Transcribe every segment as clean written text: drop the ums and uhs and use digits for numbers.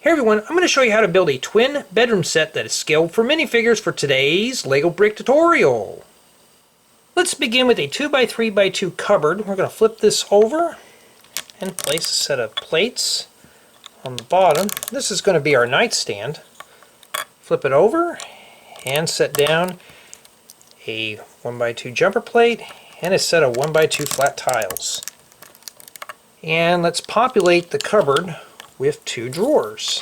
Hey everyone, I'm going to show you how to build a twin bedroom set that is scaled for minifigures for today's LEGO Brick tutorial. Let's begin with a 2x3x2 cupboard. We're going to flip this over and place a set of plates on the bottom. This is going to be our nightstand. Flip it over and set down a 1x2 jumper plate and a set of 1x2 flat tiles. And let's populate the cupboard with 2 drawers.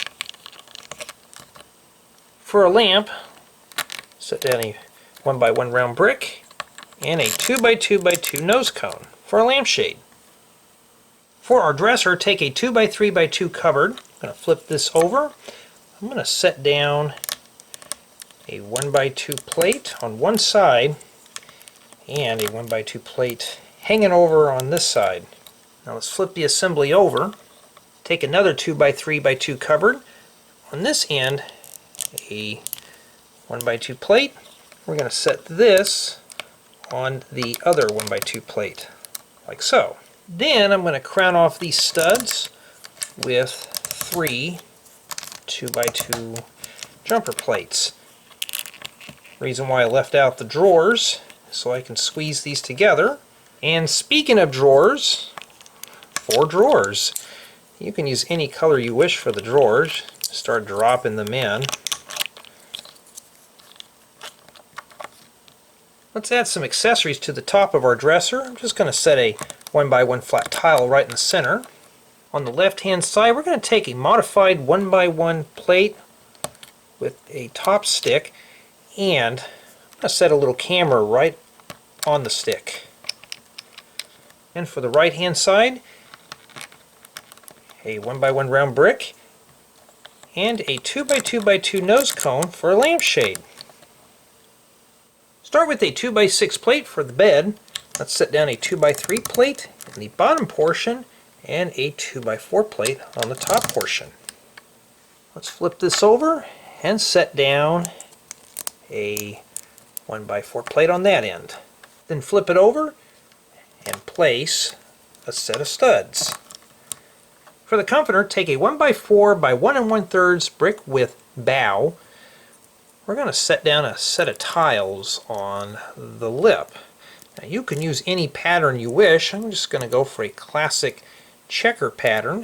For a lamp, set down a 1x1 round brick and a 2x2x2 nose cone for a lampshade. For our dresser, take a 2x3x2 cupboard. I'm going to flip this over. I'm going to set down a 1x2 plate on one side and a 1x2 plate hanging over on this side. Now let's flip the assembly over. Take another 2x3x2 cupboard. On this end, a 1x2 plate. We're going to set this on the other 1x2 plate, like so. Then I'm going to crown off these studs with 3 2x2 jumper plates. Reason why I left out the drawers, so I can squeeze these together. And speaking of drawers, 4 drawers. You can use any color you wish for the drawers. Start dropping them in. Let's add some accessories to the top of our dresser. I'm just going to set a 1x1 flat tile right in the center. On the left hand side, we're going to take a modified 1x1 plate with a top stick, and I'm going to set a little camera right on the stick. And for the right hand side, a 1x1 round brick and a 2x2x2 nose cone for a lampshade. Start with a 2x6 plate for the bed. Let's set down a 2x3 plate in the bottom portion and a 2x4 plate on the top portion. Let's flip this over and set down a 1x4 plate on that end. Then flip it over and place a set of studs. For the comforter, take a 1x4 by 1 1/3 brick with bow. We're going to set down a set of tiles on the lip. Now you can use any pattern you wish. I'm just going to go for a classic checker pattern.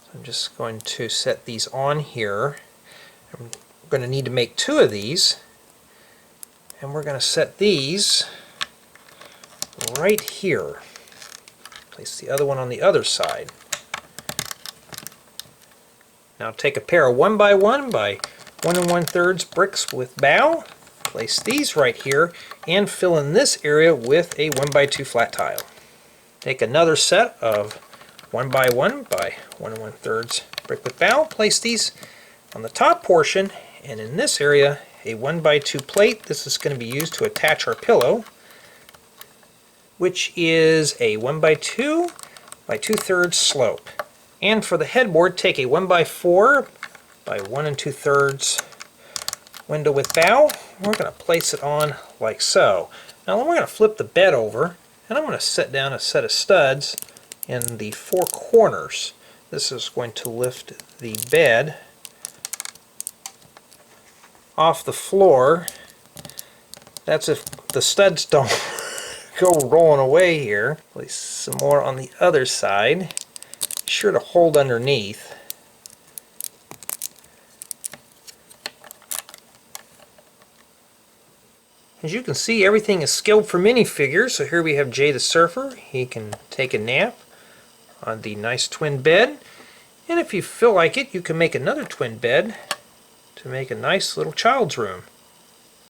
So I'm just going to set these on here. I'm going to need to make 2 of these. And we're going to set these right here. Place the other one on the other side. Now take a pair of 1x1 by 1 1/3 bricks with bow, place these right here, and fill in this area with a 1x2 flat tile. Take another set of 1x1 by 1 1/3 brick with bow, place these on the top portion, and in this area a 1x2 plate. This is going to be used to attach our pillow, which is a 1x2 by 2/3 slope. And for the headboard, take a 1x4 by 1 2/3 window with bow. We're going to place it on like so. Now we're going to flip the bed over, and I'm going to set down a set of studs in the 4 corners. This is going to lift the bed off the floor. That's if the studs don't go rolling away here. Place some more on the other side. Be sure to hold underneath. As you can see, everything is scaled for minifigures. So here we have Jay the Surfer. He can take a nap on the nice twin bed. And if you feel like it, you can make another twin bed to make a nice little child's room.